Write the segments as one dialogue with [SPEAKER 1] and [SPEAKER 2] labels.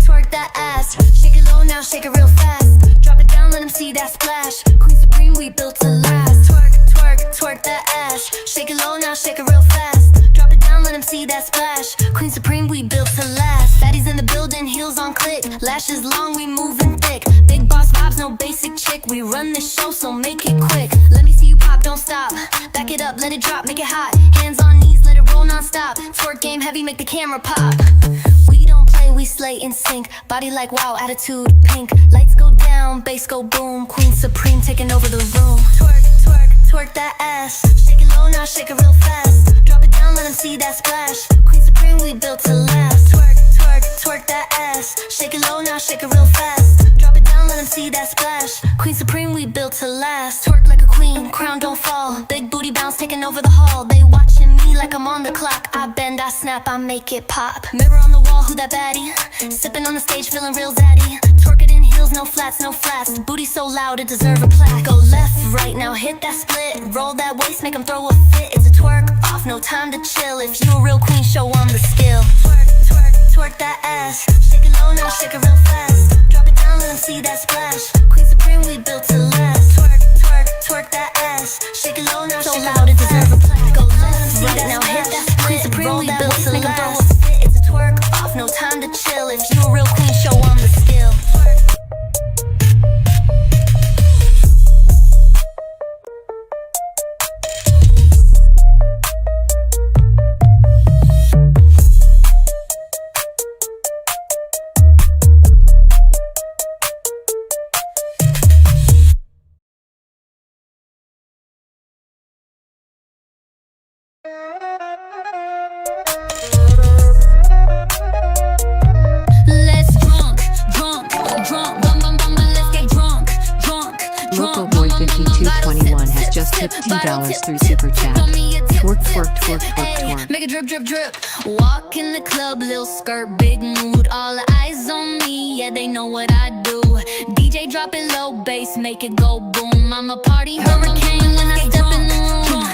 [SPEAKER 1] Twerk that ass. Shake it low now, shake it real fast. Drop it down, let them see that splash. Queen Supreme, we built to last. Twerk that ass. Shake it low now, shake it real fast. Drop it down, let them see that splash. Queen Supreme, we built to last. Fatties in the building, heels on click. Lashes long, we moving thick. Big boss vibes, no basic chick. We run this show, so make it quick. Let me see you pop, don't stop. Back it up, let it drop, make it hot. Hands on knees, let it roll non-stop. Twerk game heavy, make the camera pop. We don't play, we slay in sync. Body like wow, attitude pink. Lights go down, bass go boom. Queen Supreme taking over the room. Twerk that ass. Shake it low now, shake it real fast. Drop it down, let them see that splash. Queen Supreme, we built to last. Twerk that ass. Shake it low now, shake it real fast. Drop it down, let them see that splash. Queen Supreme, we built to last. Twerk like a queen, crown don't fall. Big booty bounce taking over the hall. They watching me like I'm on the clock. I bend, I snap, I make it pop. Mirror on the wall, who that baddie? Sipping on the stage, feeling real zaddy. Twerk it in heels, no flats, no flats. Booty so loud, it deserve a plaque. Go left, right, now hit that split. Roll that waist, make them throw a fit. It's a twerk off, no time to chill. If you a real queen, show 'em the skill. Twerk that ass. Shake it low now, shake it real fast. Drop it down, let them see that splash. Queen Supreme, we built to last. Twerk that ass. Shake it low now, so loud, it deserve a plaque. Go left, right, now hit that split. Queen Supreme, we built to last. It's a twerk off, no time to chill. If you a real queen, show 'em the skill.
[SPEAKER 2] Local boy 5221 has just tipped $2 through Super Chat. Twerk.
[SPEAKER 1] Make it drip, drip, drip. Walk in the club, lil skirt, big mood. All eyes on me, yeah, they know what I do. DJ drop it low, bass, make it go boom. I'm a party hurricane when I step in the room.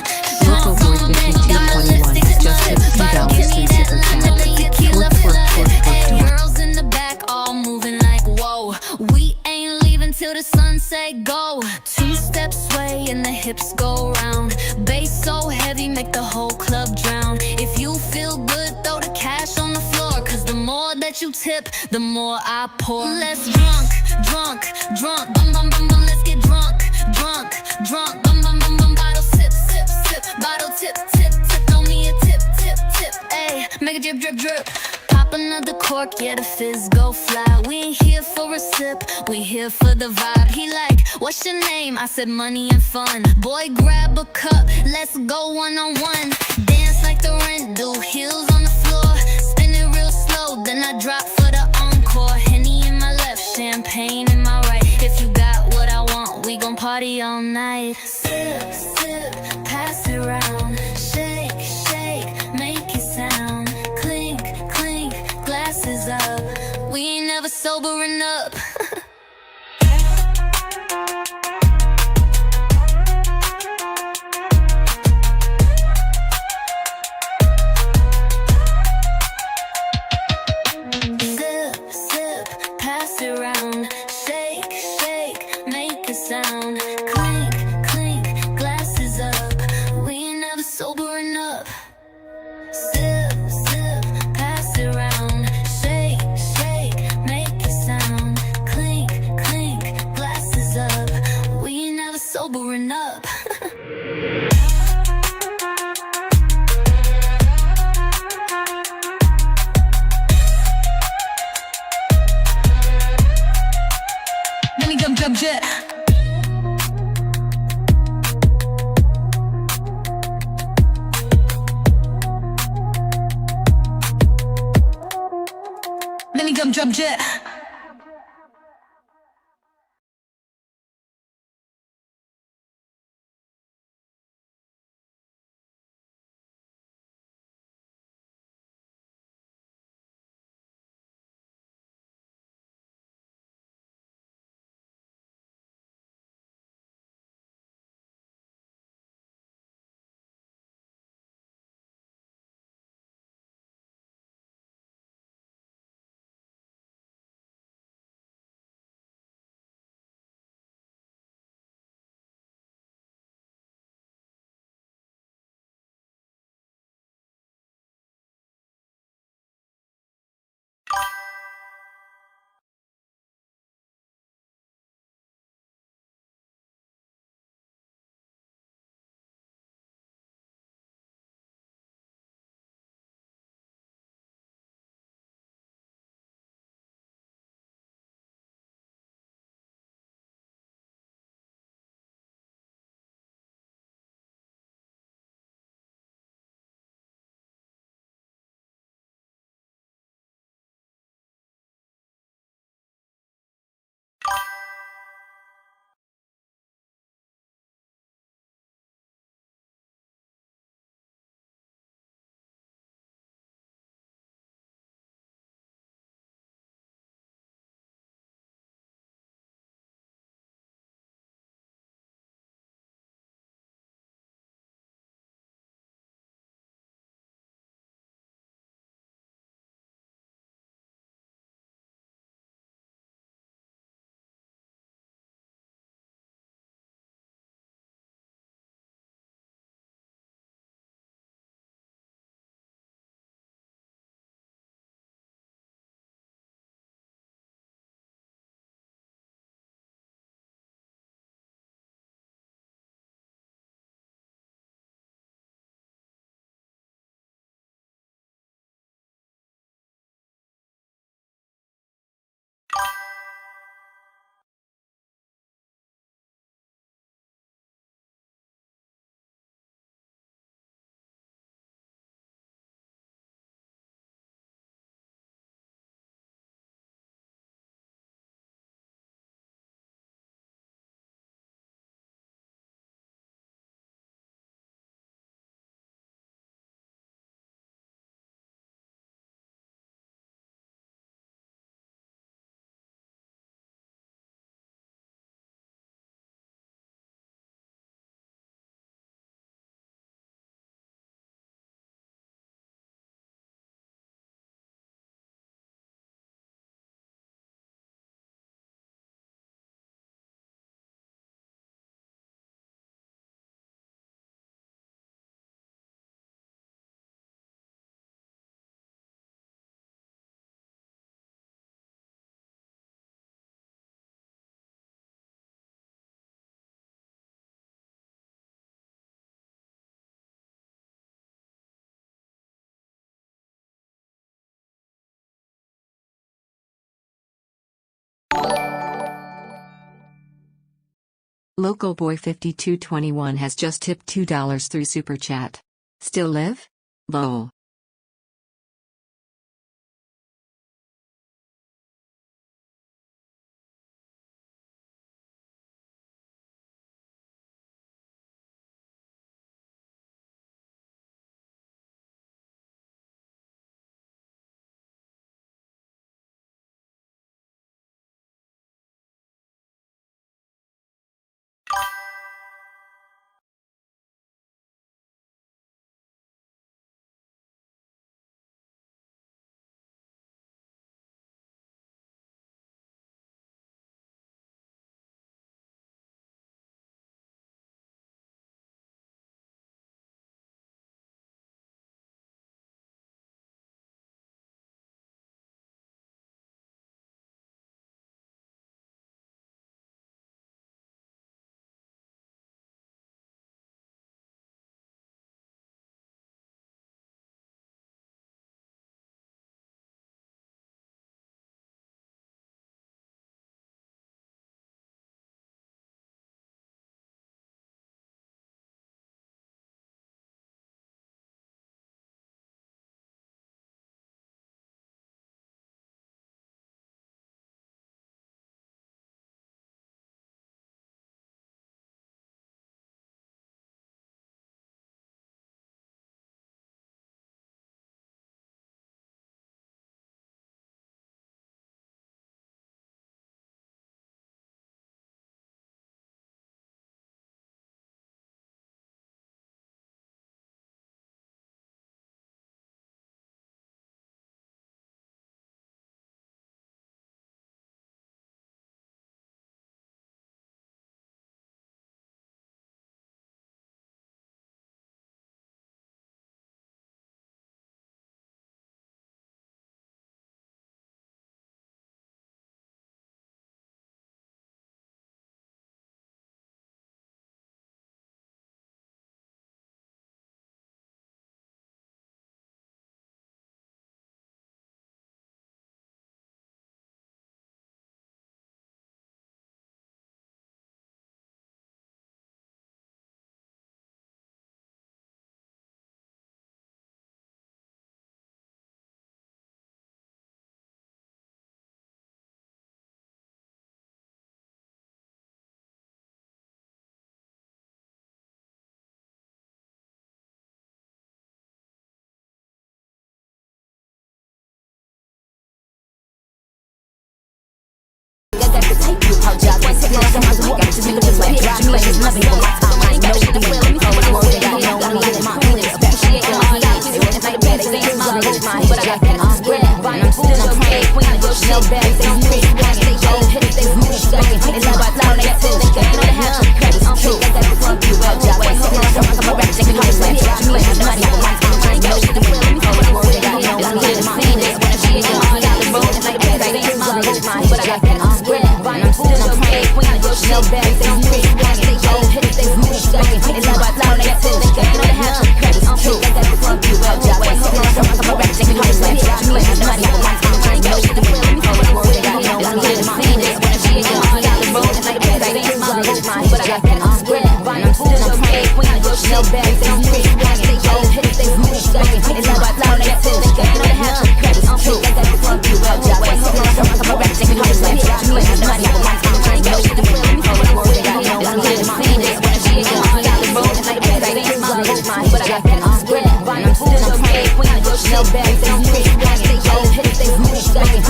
[SPEAKER 2] Local boy 5221 has just tipped $2 through Super Chat. Twerk.
[SPEAKER 1] Girls in the back, all moving like whoa. We ain't leaving till the sunset go. 2 steps sway and the hips go round. Bass so heavy, make the whole club drown. If you feel good, throw the cash on the floor. Cause the more that you tip, the more I pour. Let's drunk, bum bum bum bum. Let's get drunk, bum bum bum bum. Bottle sip, bottle tip. Throw me a tip. Ayy, make it drip, drip, drip. Pop another cork, yeah, the fizz go fly. We ain't here for a sip, we here for the vibe. He like, what's your name? I said money and fun. Boy, grab a cup, let's go one-on-one. Dance like the rent do, heels on the floor. Spin it real slow, then I drop for the encore. Henny in my left, champagne in my right. If you got what I want, we gon' party all night. Sip, pass it around. Shake, make it sound. Clink, glasses up. We ain't never sobering up. Sip, pass it around. Shake, make it sound. Clink, glasses up. We ain't never sobering up. Sip, pass it around. Shake, make it sound. Clink, glasses up. We ain't never sobering up. Let me jump jet. Let me jump jet.
[SPEAKER 2] Local Boy 5221 has just tipped $2 through Super Chat. Still live? Lol.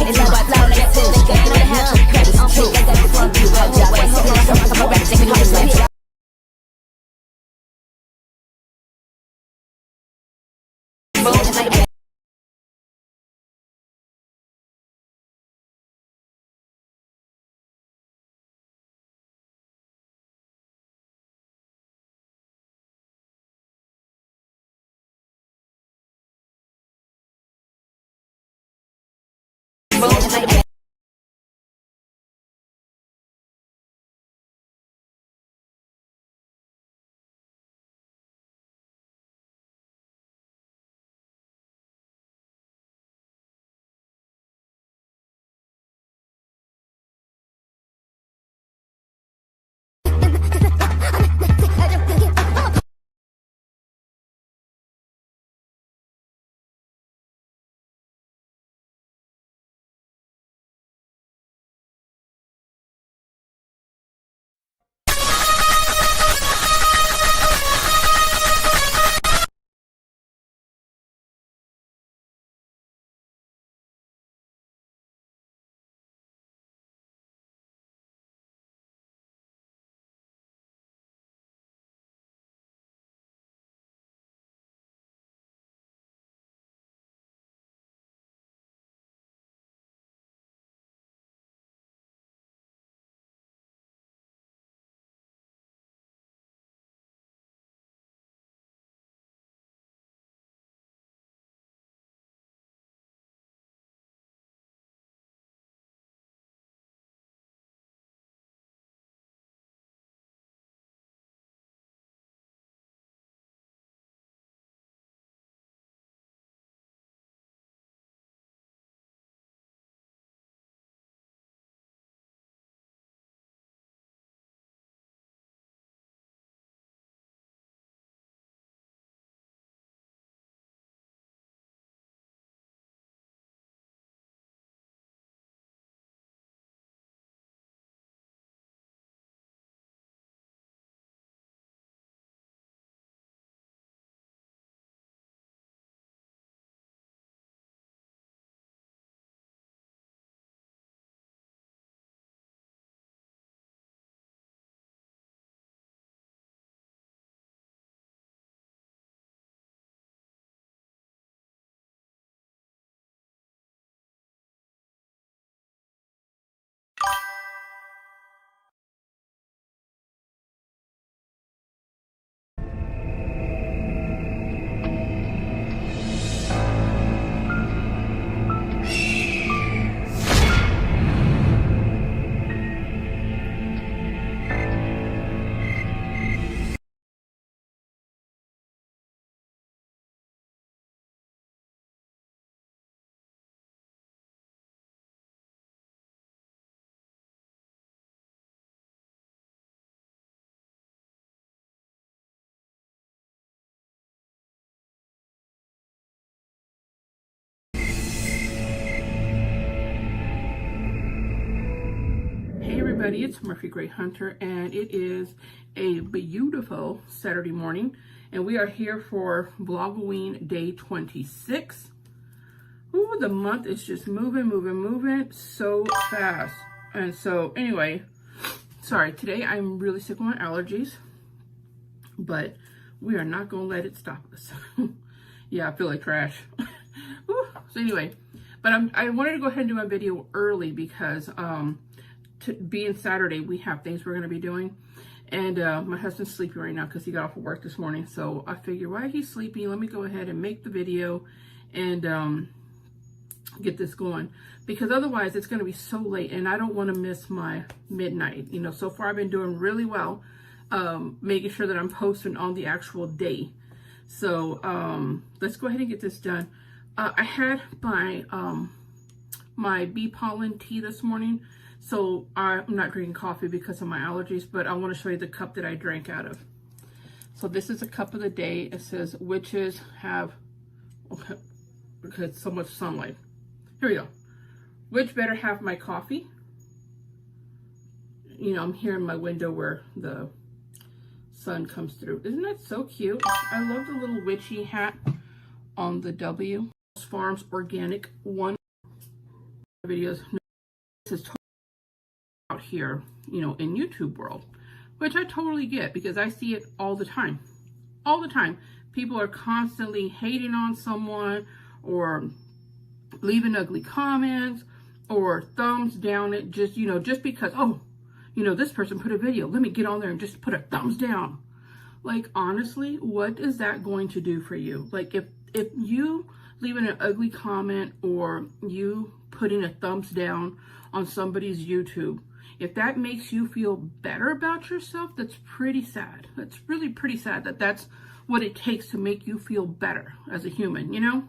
[SPEAKER 1] It's
[SPEAKER 3] everybody, it's Murphy Gray Hunter, and it is a beautiful Saturday morning, and we are here for Vlogoween day 26. Ooh, the month is just moving so fast. And so anyway, sorry, today I'm really sick with my allergies, but we are not gonna let it stop us. Yeah, I feel like trash. So anyway, but I wanted to go ahead and do my video early because being Saturday, we have things we're going to be doing. And my husband's sleeping right now because he got off of work this morning. So I figured while he's sleeping, let me go ahead and make the video and get this going. Because otherwise, it's going to be so late and I don't want to miss my midnight. You know, so far I've been doing really well, making sure that I'm posting on the actual day. So let's go ahead and get this done. I had my my bee pollen tea this morning, so I'm not drinking coffee because of my allergies, but I want to show you the cup that I drank out of. So this is a cup of the day. It says witches have, okay, because so much sunlight. Here we go. Which better have my coffee? You know, I'm here in my window where the sun comes through. Isn't that so cute? I love the little witchy hat on the W. Farms Organic one videos. This is totally out here, you know, in YouTube world, which I totally get because I see it all the time. All the time. People are constantly hating on someone or leaving ugly comments or thumbs down it just, you know, just because, oh, you know, this person put a video. Let me get on there and just put a thumbs down. Like, honestly, what is that going to do for you? Like, if you leaving an ugly comment or you putting a thumbs down on somebody's YouTube, if that makes you feel better about yourself, that's pretty sad. That's really pretty sad that that's what it takes to make you feel better as a human, you know?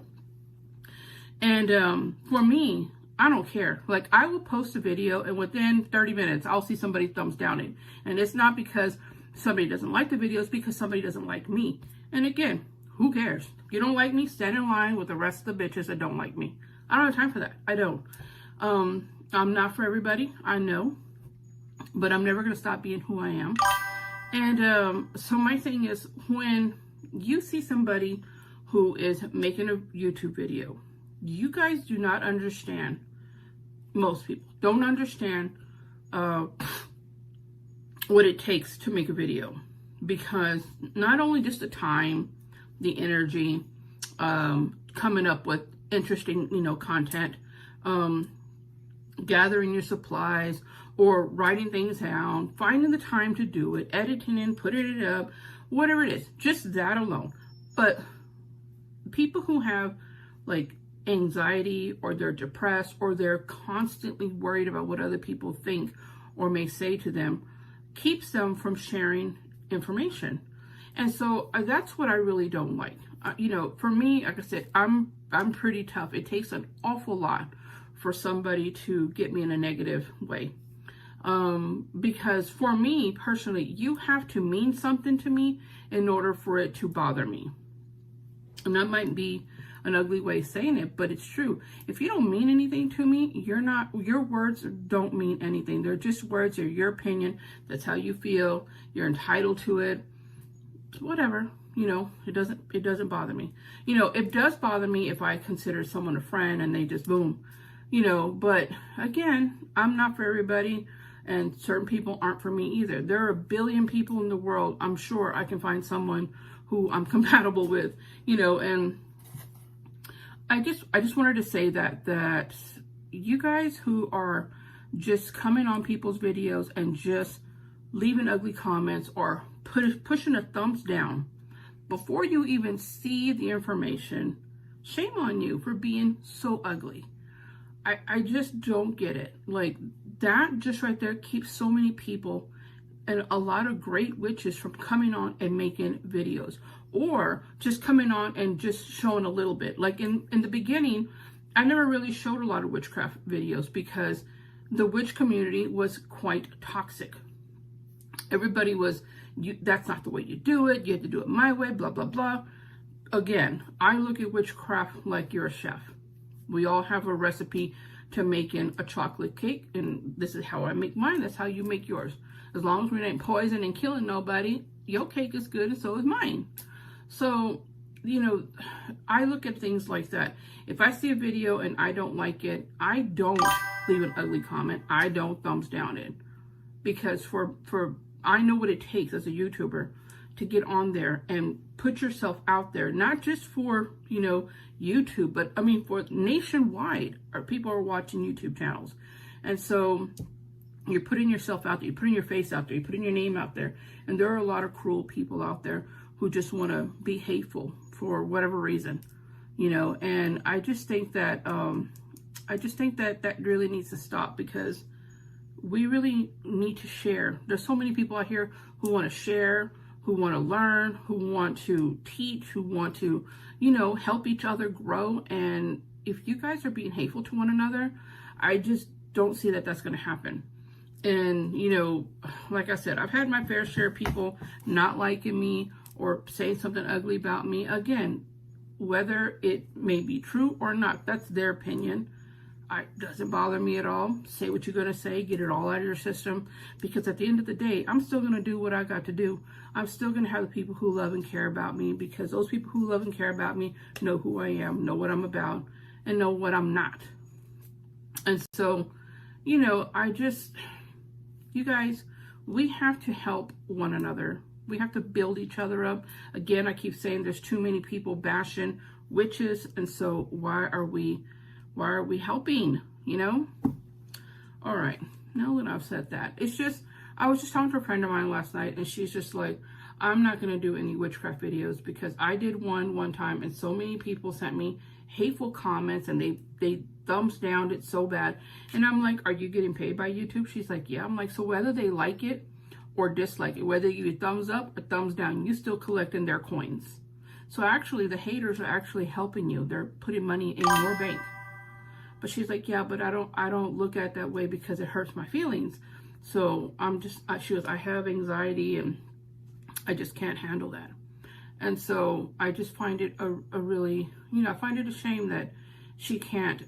[SPEAKER 3] And for me, I don't care. Like, I will post a video and within 30 minutes, I'll see somebody thumbs down it. And it's not because somebody doesn't like the video, it's because somebody doesn't like me. And again, who cares? You don't like me, stand in line with the rest of the bitches that don't like me. I don't have time for that. I don't. I'm not for everybody, I know. But I'm never going to stop being who I am. And so my thing is, when you see somebody who is making a YouTube video, you guys do not understand, most people don't understand what it takes to make a video. Because not only just the time, the energy, coming up with interesting, you know, content, gathering your supplies or writing things down, finding the time to do it, editing it, putting it up, whatever it is, just that alone. But people who have like anxiety or they're depressed or they're constantly worried about what other people think or may say to them, keeps them from sharing information. And so that's what I really don't like. You know, for me, like I said, I'm pretty tough. It takes an awful lot for somebody to get me in a negative way. Because for me personally, you have to mean something to me in order for it to bother me. And that might be an ugly way of saying it, but it's true. If you don't mean anything to me, your words don't mean anything. They're just words, they're your opinion. That's how you feel. You're entitled to it. Whatever, you know, it doesn't bother me. You know, it does bother me if I consider someone a friend and they just boom, you know, but again, I'm not for everybody and certain people aren't for me either. There are a billion people in the world. I'm sure I can find someone who I'm compatible with, you know, and I just wanted to say that you guys who are just coming on people's videos and just leaving ugly comments or pushing a thumbs down before you even see the information, shame on you for being so ugly. I just don't get it. Like, that just right there keeps so many people and a lot of great witches from coming on and making videos or just coming on and just showing a little bit. Like in the beginning, I never really showed a lot of witchcraft videos because the witch community was quite toxic. Everybody was, that's not the way you do it. You have to do it my way, blah, blah, blah. Again, I look at witchcraft like you're a chef. We all have a recipe to making a chocolate cake, and this is how I make mine. That's how you make yours. As long as we ain't poisoning and killing nobody, your cake is good and so is mine. So, you know, I look at things like that. If I see a video and I don't like it, I don't leave an ugly comment. I don't thumbs down it. Because I know what it takes as a YouTuber to get on there and put yourself out there, not just for, you know, YouTube, but I mean for nationwide, people are watching YouTube channels. And so you're putting yourself out there, you're putting your face out there, you're putting your name out there. And there are a lot of cruel people out there who just want to be hateful for whatever reason, you know. And I just think that that really needs to stop, because we really need to share. There's so many people out here who want to share, who want to learn, who want to teach, who want to, you know, help each other grow. And if you guys are being hateful to one another, I just don't see that that's going to happen. And, you know, like I said, I've had my fair share of people not liking me or saying something ugly about me. Again, whether it may be true or not, that's their opinion. It doesn't bother me at all. Say what you're going to say, get it all out of your system, because at the end of the day, I'm still going to do what I got to do. I'm still going to have the people who love and care about me, because those people who love and care about me know who I am, know what I'm about, and know what I'm not. And so, you know, you guys, we have to help one another. We have to build each other up. Again, I keep saying there's too many people bashing witches, and so why are we helping, you know? All right, now that I've said that, it's just, I was just talking to a friend of mine last night, and she's just like, I'm not going to do any witchcraft videos, because I did one time, and so many people sent me hateful comments, and they thumbs downed it so bad. And I'm like, are you getting paid by YouTube? She's like, yeah. I'm like, so whether they like it or dislike it, whether you thumbs up or thumbs down, you still collecting their coins. So actually, the haters are actually helping you. They're putting money in your bank. But she's like, yeah, but I don't look at it that way, because it hurts my feelings. So she goes, I have anxiety and I just can't handle that. And so I just find it a really, you know, I find it a shame that she can't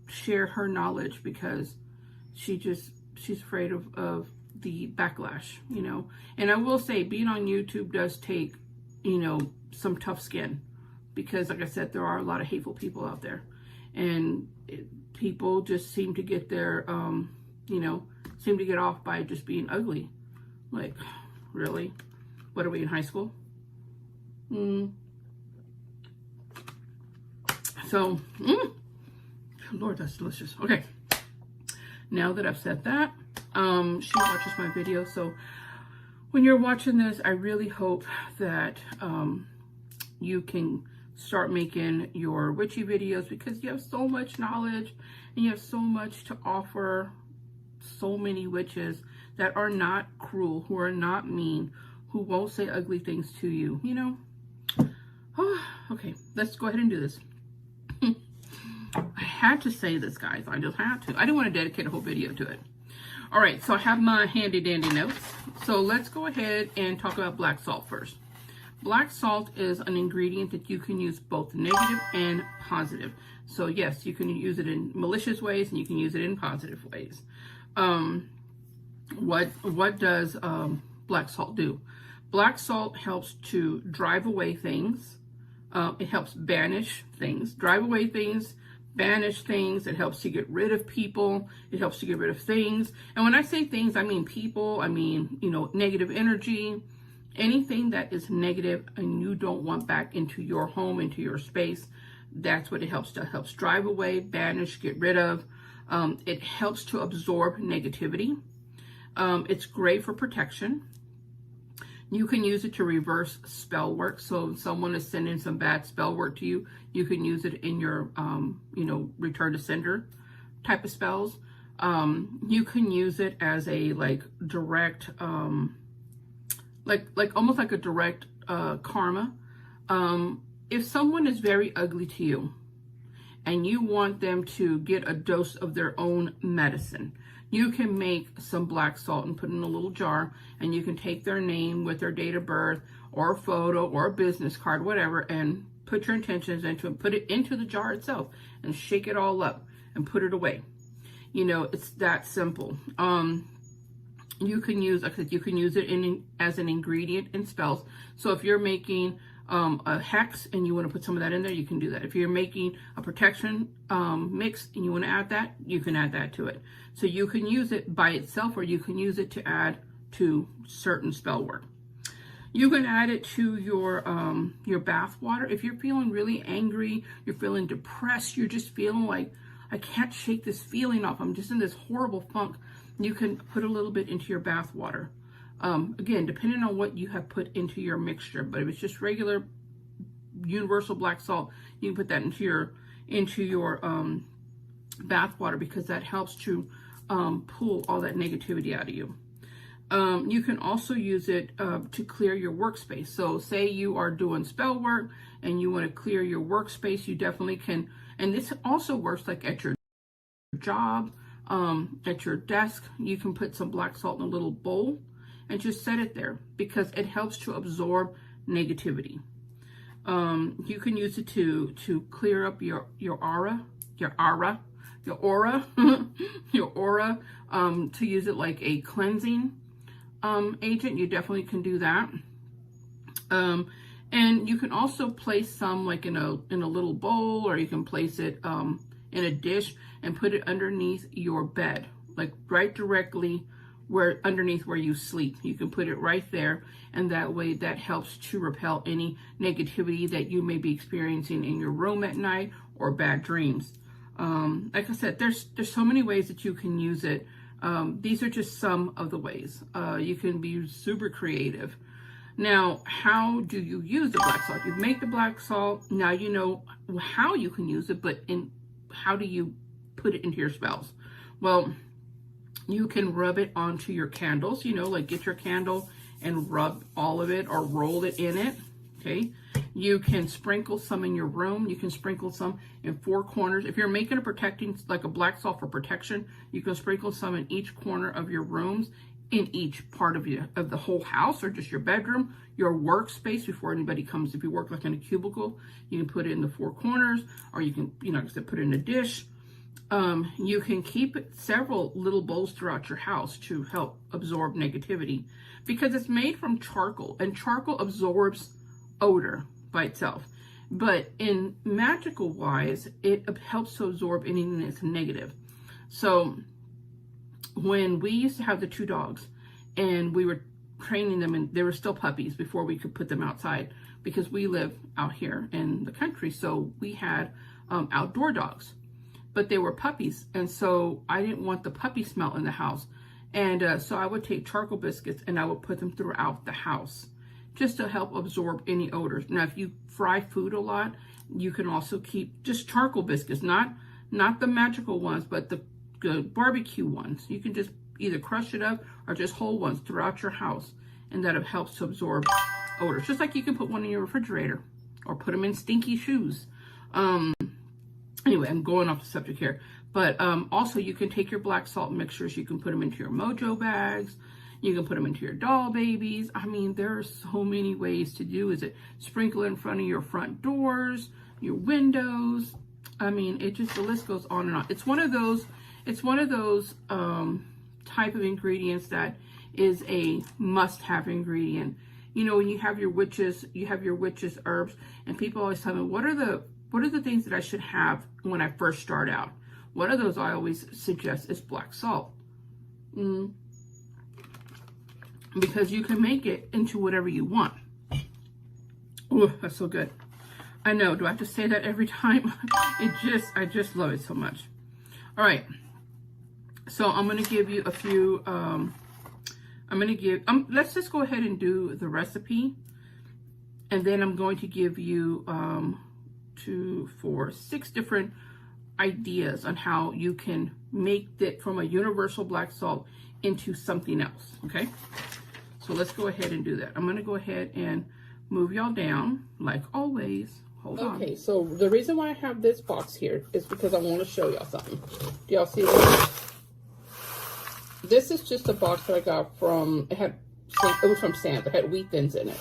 [SPEAKER 3] share her knowledge, because she's afraid of the backlash, you know. And I will say, being on YouTube does take, you know, some tough skin, because like I said, there are a lot of hateful people out there. And people just seem to get their, you know, seem to get off by just being ugly. Like, really? What are we, in high school? So, Lord, that's delicious. Okay. Now that I've said that, she watches my video. So when you're watching this, I really hope that you can start making your witchy videos, because you have so much knowledge and you have so much to offer. So many witches that are not cruel, who are not mean, who won't say ugly things to you, you know. Oh, okay, let's go ahead and do this. I had to say this, guys. I just had to. I didn't want to dedicate a whole video to it. All right, so I have my handy dandy notes. So let's go ahead and talk about black salt first. Black salt is an ingredient that you can use both negative and positive. So yes, you can use it in malicious ways and you can use it in positive ways. What does black salt do? Black salt helps to drive away things. It helps banish things, drive away things, banish things. It helps to get rid of people. It helps to get rid of things. And when I say things, I mean people. I mean, you know, negative energy, anything that is negative and you don't want back into your home, into your space. That's what it helps to. It helps drive away, banish, get rid of. It helps to absorb negativity. It's great for protection. You can use it to reverse spell work. So if someone is sending some bad spell work to you, you can use it in your, you know, return to sender type of spells. You can use it as a direct, like almost like a direct karma. If someone is very ugly to you and you want them to get a dose of their own medicine, you can make some black salt and put it in a little jar, and you can take their name with their date of birth or a photo or a business card, whatever, and put your intentions into it, put it into the jar itself and shake it all up and put it away. You know, it's that simple. You can use, like I said, you can use it as an ingredient in spells. So if you're making a hex and you want to put some of that in there, you can do that. If you're making a protection mix and you want to add that, you can add that to it. So you can use it by itself, or you can use it to add to certain spell work. You can add it to your bath water. If you're feeling really angry, you're feeling depressed, you're just feeling like, I can't shake this feeling off, I'm just in this horrible funk, you can put a little bit into your bath water. Again, depending on what you have put into your mixture, but if it's just regular universal black salt, you can put that into your bath water, because that helps to pull all that negativity out of you. You can also use it to clear your workspace. So say you are doing spell work and you want to clear your workspace, you definitely can. And this also works like at your job, at your desk. You can put some black salt in a little bowl and just set it there, because it helps to absorb negativity. You can use it to clear up your aura, your aura, to use it like a cleansing agent. You definitely can do that. And you can also place some like in a little bowl, or you can place it in a dish and put it underneath your bed, like right directly underneath where you sleep. You can put it right there, and that way that helps to repel any negativity that you may be experiencing in your room at night, or bad dreams. Like I said, there's so many ways that you can use it. These are just some of the ways. You can be super creative. Now, how do you use the black salt? You make the black salt, now you know how you can use it, but how do you put it into your spells? Well, you can rub it onto your candles, you know, like get your candle and rub all of it or roll it in it, okay? You can sprinkle some in your room. You can sprinkle some in 4 corners. If you're making a protecting, like a black salt for protection, you can sprinkle some in each corner of your rooms, in each part of the whole house, or just your bedroom, your workspace before anybody comes. If you work like in a cubicle, you can put it in the 4 corners, or you can, you know, like I said, put it in a dish. You can keep several little bowls throughout your house to help absorb negativity, because it's made from charcoal, and charcoal absorbs odor by itself. But in magical wise, it helps to absorb anything that's negative. So when we used to have the 2 dogs and we were training them, and they were still puppies before we could put them outside, because we live out here in the country, so we had outdoor dogs, but they were puppies, and so I didn't want the puppy smell in the house. And so I would take charcoal biscuits and I would put them throughout the house just to help absorb any odors. Now, if you fry food a lot, you can also keep just charcoal biscuits, not the magical ones, but the barbecue ones. You can just either crush it up or just whole ones throughout your house, and that helps to absorb odors. Just like you can put one in your refrigerator or put them in stinky shoes. Anyway, I'm going off the subject here. But also you can take your black salt mixtures, you can put them into your mojo bags, you can put them into your doll babies. I mean, there are so many ways to do it. Sprinkle it in front of your front doors, your windows. I mean, it just, the list goes on and on. It's one of those type of ingredients that is a must-have ingredient. You know, when you have your witches herbs, and people always tell me, what are the things that I should have when I first start out? One of those I always suggest is black salt. Because you can make it into whatever you want. Oh, that's so good. I know, do I have to say that every time? I just love it so much. All right. So I'm going to give you a few, let's just go ahead and do the recipe. And then I'm going to give you 2, 4, 6 different ideas on how you can make it from a universal black salt into something else, okay? So let's go ahead and do that. I'm going to go ahead and move y'all down, like always. Hold on. Okay, so the reason why I have this box here is because I want to show y'all something. Do y'all see this? This is just a box that I got from, it was from Sam's. It had wheat thins in it.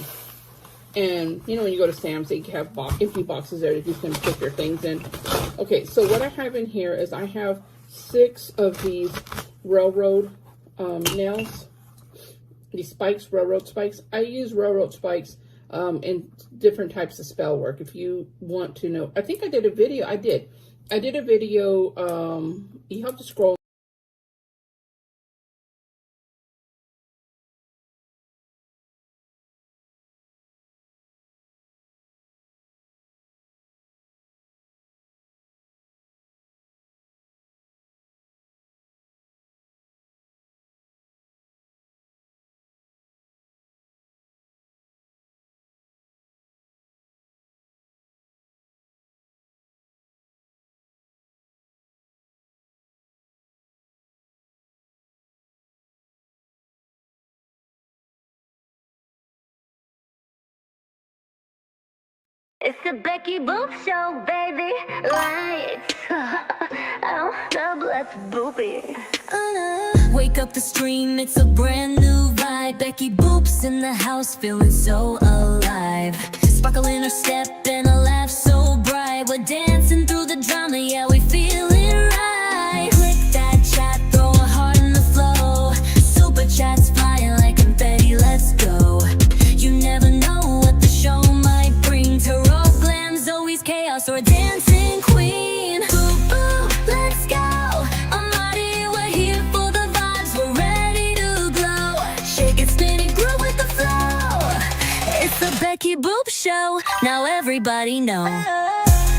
[SPEAKER 3] And, you know, when you go to Sam's, they have empty boxes there that you can put your things in. Okay, so what I have in here is I have 6 of these railroad nails. These spikes, railroad spikes. I use railroad spikes in different types of spell work. If you want to know, I think I did a video. I did a video. You have to scroll.
[SPEAKER 1] It's the Becky Boop Show, baby. Lights. Oh, double, let's boopy. Wake up the stream, it's a brand new vibe. Becky Boop's in the house, feeling so alive. Sparkle in her step and a laugh so bright. We're dancing through the drama, yeah, we feel it right. Click that chat, throw a heart in the flow. Super chats flying like confetti, let's go. You never know what the show might bring. Tarot glam's always chaos or a dancing queen. Boop, boop, let's go. I'm ready, we're here for the vibes. We're ready to glow. Shake it, spin it, groove with the flow. It's the Becky Boop Show. Now everybody know.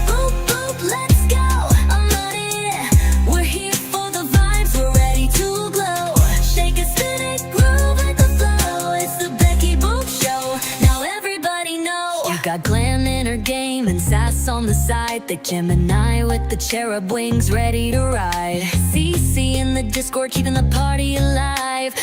[SPEAKER 1] Boop, boop, let's go. I'm ready. We're here for the vibes. We're ready to glow. Shake it, spin it, groove with the flow. It's the Becky Boop Show. Now everybody know. You got glam in her game and sass on the side. The Gemini with the cherub wings ready to ride. CC in the Discord keeping the party alive.